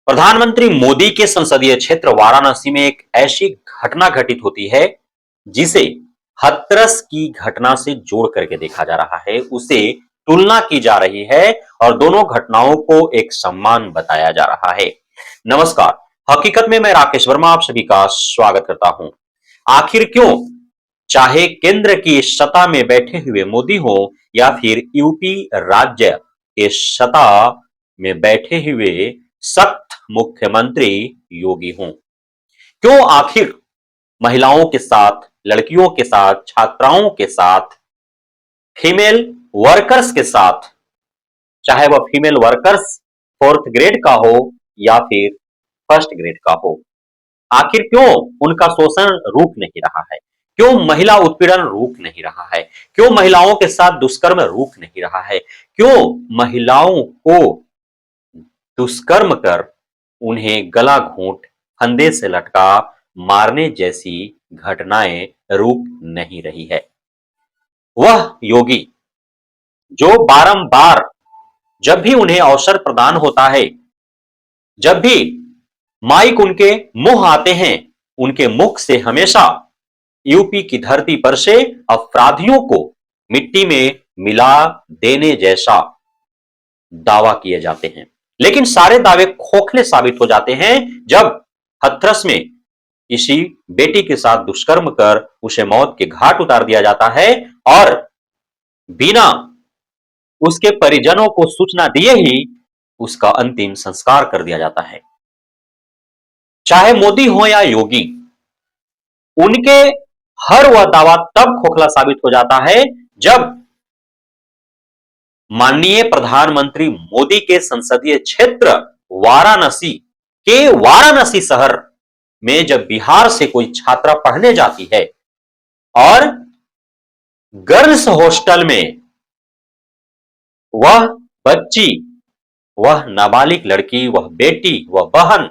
प्रधानमंत्री मोदी के संसदीय क्षेत्र वाराणसी में एक ऐसी घटना घटित होती है जिसे हाथरस की घटना से जोड़ करके देखा जा रहा है, उसे तुलना की जा रही है और दोनों घटनाओं को एक सम्मान बताया जा रहा है। नमस्कार, हकीकत में मैं राकेश वर्मा आप सभी का स्वागत करता हूं। आखिर क्यों, चाहे केंद्र की सत्ता में बैठे हुए मोदी हो या फिर यूपी राज्य के सत्ता में बैठे हुए सख्त मुख्यमंत्री योगी हों, क्यों आखिर महिलाओं के साथ, लड़कियों के साथ, छात्राओं के साथ, फीमेल वर्कर्स के साथ, चाहे वह फीमेल वर्कर्स फोर्थ ग्रेड का हो या फिर फर्स्ट ग्रेड का हो, आखिर क्यों उनका शोषण रुक नहीं रहा है? क्यों महिला उत्पीड़न रुक नहीं रहा है? क्यों महिलाओं के साथ दुष्कर्म रुक नहीं रहा है? क्यों महिलाओं को दुष्कर्म कर उन्हें गला घोंट फंदे से लटका मारने जैसी घटनाएं रुक नहीं रही है? वह योगी जो बारंबार, जब भी उन्हें अवसर प्रदान होता है, जब भी माइक उनके मुंह आते हैं, उनके मुख से हमेशा यूपी की धरती पर से अपराधियों को मिट्टी में मिला देने जैसा दावा किए जाते हैं। लेकिन सारे दावे खोखले साबित हो जाते हैं जब हाथरस में किसी बेटी के साथ दुष्कर्म कर उसे मौत के घाट उतार दिया जाता है और बिना उसके परिजनों को सूचना दिए ही उसका अंतिम संस्कार कर दिया जाता है। चाहे मोदी हो या योगी, उनके हर वह दावा तब खोखला साबित हो जाता है जब माननीय प्रधानमंत्री मोदी के संसदीय क्षेत्र वाराणसी के वाराणसी शहर में जब बिहार से कोई छात्रा पढ़ने जाती है और गर्ल्स हॉस्टल में वह बच्ची, वह नाबालिग लड़की, वह बेटी, वह बहन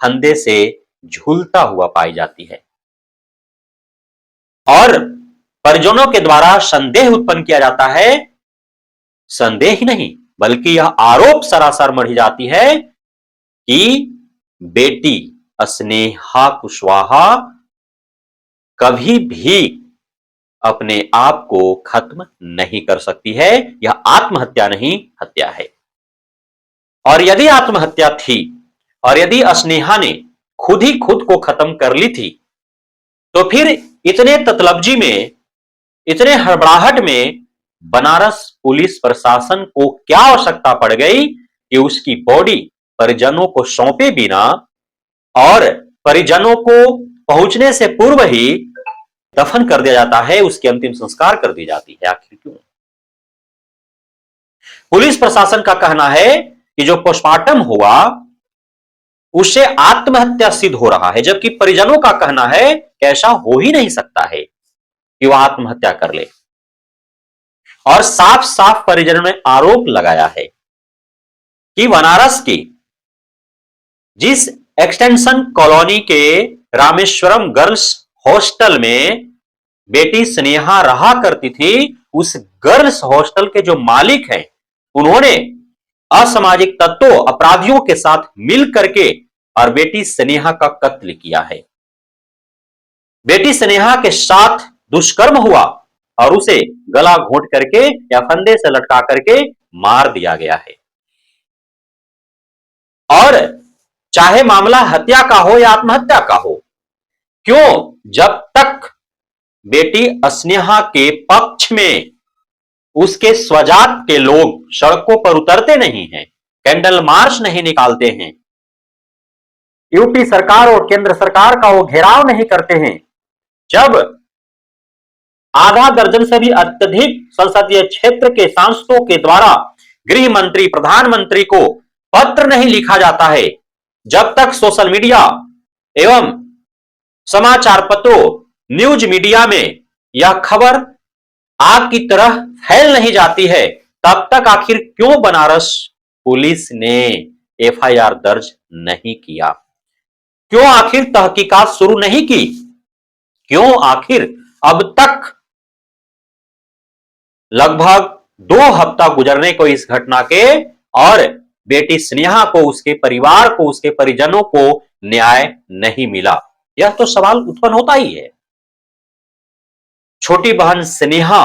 फंदे से झूलता हुआ पाई जाती है और परिजनों के द्वारा संदेह उत्पन्न किया जाता है। संदेह ही नहीं बल्कि यह आरोप सरासर मढ़ी जाती है कि बेटी स्नेहा कुशवाहा कभी भी अपने आप को खत्म नहीं कर सकती है। यह आत्महत्या नहीं, हत्या है। और यदि आत्महत्या थी और यदि स्नेहा ने खुद ही खुद को खत्म कर ली थी, तो फिर इतने ततलबजी में, इतने हड़बड़ाहट में बनारस पुलिस प्रशासन को क्या आवश्यकता पड़ गई कि उसकी बॉडी परिजनों को सौंपे बिना और परिजनों को पहुंचने से पूर्व ही दफन कर दिया जाता है, उसकी अंतिम संस्कार कर दी जाती है? आखिर क्यों? पुलिस प्रशासन का कहना है कि जो पोस्टमार्टम हुआ उससे आत्महत्या सिद्ध हो रहा है, जबकि परिजनों का कहना है कि ऐसा हो ही नहीं सकता है कि वह आत्महत्या कर ले। और साफ साफ परिजनों ने आरोप लगाया है कि बनारस की जिस एक्सटेंशन कॉलोनी के रामेश्वरम गर्ल्स हॉस्टल में बेटी स्नेहा रहा करती थी, उस गर्ल्स हॉस्टल के जो मालिक हैं, उन्होंने असामाजिक तत्वों, अपराधियों के साथ मिल करके और बेटी स्नेहा का कत्ल किया है। बेटी स्नेहा के साथ दुष्कर्म हुआ और उसे गला घोंट करके या फंदे से लटका करके मार दिया गया है। और चाहे मामला हत्या का हो या आत्महत्या का हो, क्यों जब तक बेटी स्नेहा के पक्ष में उसके स्वजात के लोग सड़कों पर उतरते नहीं हैं, कैंडल मार्च नहीं निकालते हैं, यूपी सरकार और केंद्र सरकार का वो घेराव नहीं करते हैं, जब आधा दर्जन से भी अत्यधिक संसदीय क्षेत्र के सांसदों के द्वारा गृह मंत्री, प्रधानमंत्री को पत्र नहीं लिखा जाता है, जब तक सोशल मीडिया एवं समाचार पत्रों, न्यूज मीडिया में यह खबर आग की तरह फैल नहीं जाती है, तब तक आखिर क्यों बनारस पुलिस ने एफआईआर दर्ज नहीं किया? क्यों आखिर तहकीकात शुरू नहीं की? क्यों आखिर अब तक लगभग 2 हफ्ता गुजरने को इस घटना के और बेटी स्नेहा को, उसके परिवार को, उसके परिजनों को न्याय नहीं मिला? यह तो सवाल उत्पन्न होता ही है। छोटी बहन स्नेहा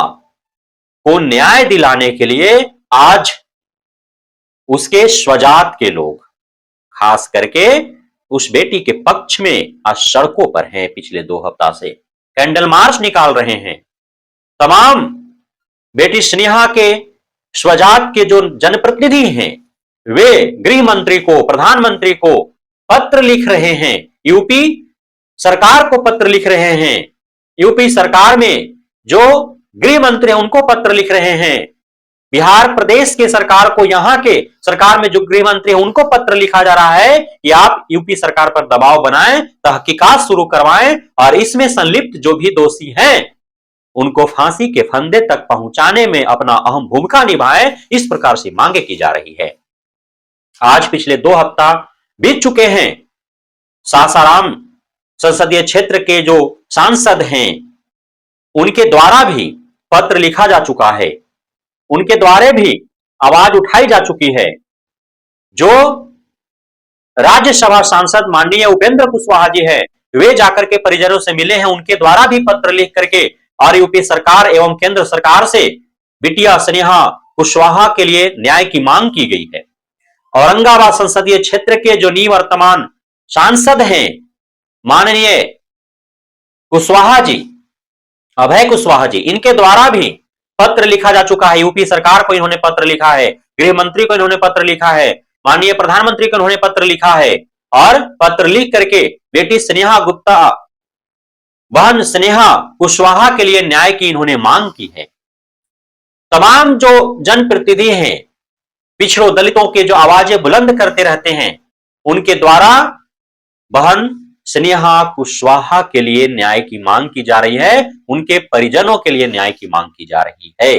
को न्याय दिलाने के लिए आज उसके स्वजात के लोग, खास करके उस बेटी के पक्ष में आज सड़कों पर हैं। पिछले 2 हफ्ता से कैंडल मार्च निकाल रहे हैं। तमाम बेटी स्नेहा के स्वजात के जो जनप्रतिनिधि हैं, वे गृह मंत्री को, प्रधानमंत्री को पत्र लिख रहे हैं, यूपी सरकार को पत्र लिख रहे हैं, यूपी सरकार में जो गृह मंत्री हैं उनको पत्र लिख रहे हैं, बिहार प्रदेश के सरकार को, यहां के सरकार में जो गृह मंत्री हैं उनको पत्र लिखा जा रहा है कि आप यूपी सरकार पर दबाव बनाएं, तहकीकात शुरू करवाएं और इसमें संलिप्त जो भी दोषी हैं उनको फांसी के फंदे तक पहुंचाने में अपना अहम भूमिका निभाएं। इस प्रकार से मांगे की जा रही है। आज पिछले 2 हफ्ता बीत चुके हैं। सासाराम संसदीय क्षेत्र के जो सांसद हैं उनके द्वारा भी पत्र लिखा जा चुका है, उनके द्वारा भी आवाज उठाई जा चुकी है। जो राज्यसभा सांसद माननीय उपेंद्र कुशवाहा जी है, वे जाकर के परिजनों से मिले हैं, उनके द्वारा भी पत्र लिख करके और यूपी सरकार एवं केंद्र सरकार से बिटिया स्नेहा कुशवाहा के लिए न्याय की मांग की गई है। औरंगाबाद संसदीय क्षेत्र के जो निवर्तमान सांसद हैं माननीय कुशवाहा जी, अभय कुशवाहा जी, इनके द्वारा भी पत्र लिखा जा चुका है। यूपी सरकार को इन्होंने पत्र लिखा है, गृह मंत्री को इन्होंने पत्र लिखा है, माननीय प्रधानमंत्री को इन्होंने पत्र लिखा है और पत्र लिख करके बेटी स्नेहा गुप्ता, बहन स्नेहा कुशवाहा के लिए न्याय की इन्होंने मांग की है। तमाम जो जनप्रतिनिधि हैं, पिछड़ों दलितों के जो आवाजें बुलंद करते रहते हैं, उनके द्वारा बहन स्नेहा कुशवाहा के लिए न्याय की मांग की जा रही है, उनके परिजनों के लिए न्याय की मांग की जा रही है।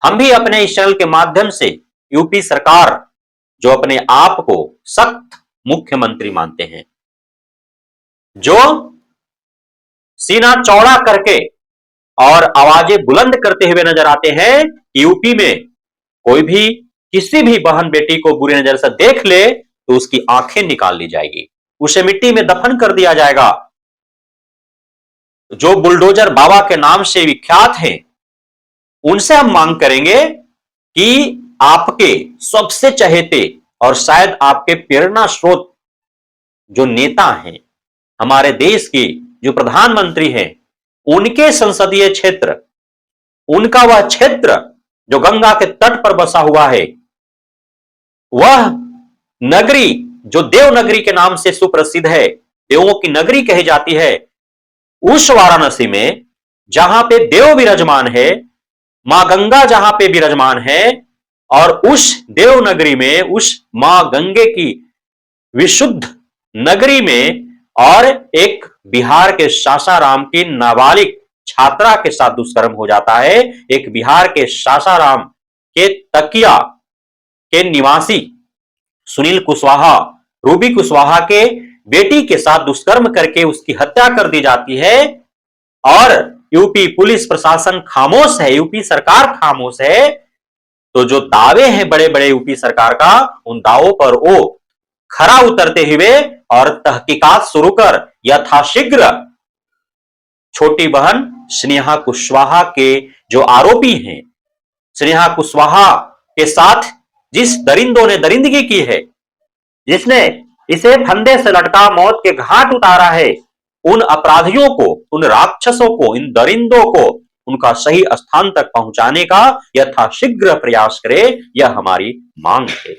हम भी अपने इस चैनल के माध्यम से यूपी सरकार जो अपने आप को सख्त मुख्यमंत्री मानते हैं, जो सीना चौड़ा करके और आवाजें बुलंद करते हुए नजर आते हैं, यूपी में कोई भी किसी भी बहन बेटी को बुरी नजर से देख ले तो उसकी आंखें निकाल ली जाएगी, उसे मिट्टी में दफन कर दिया जाएगा। जो बुलडोजर बाबा के नाम से विख्यात हैं, उनसे हम मांग करेंगे कि आपके सबसे चहेते और शायद आपके प्रेरणा स्रोत जो नेता हैं, हमारे देश के जो प्रधानमंत्री हैं, उनके संसदीय क्षेत्र, उनका वह क्षेत्र जो गंगा के तट पर बसा हुआ है, वह नगरी जो देवनगरी के नाम से सुप्रसिद्ध है, देवों की नगरी कही जाती है, उस वाराणसी में जहां पे देव विराजमान है, मां गंगा जहां पे विराजमान है, और उस देवनगरी में, उस मां गंगे की विशुद्ध नगरी में और एक बिहार के सासाराम की नाबालिग छात्रा के साथ दुष्कर्म हो जाता है। एक बिहार के सासाराम के तकिया के निवासी सुनील कुशवाहा, रूबी कुशवाहा के बेटी के साथ दुष्कर्म करके उसकी हत्या कर दी जाती है और यूपी पुलिस प्रशासन खामोश है, यूपी सरकार खामोश है। तो जो दावे हैं बड़े बड़े यूपी सरकार का, उन दावों पर वो खरा उतरते हुए और तहकीकात शुरू कर यथाशीघ्र छोटी बहन स्नेहा कुशवाहा के जो आरोपी हैं, स्नेहा कुशवाहा के साथ जिस दरिंदों ने दरिंदगी की है, जिसने इसे फंदे से लटका मौत के घाट उतारा है, उन अपराधियों को, उन राक्षसों को, इन दरिंदों को उनका सही स्थान तक पहुंचाने का यथाशीघ्र प्रयास करे, यह हमारी मांग है।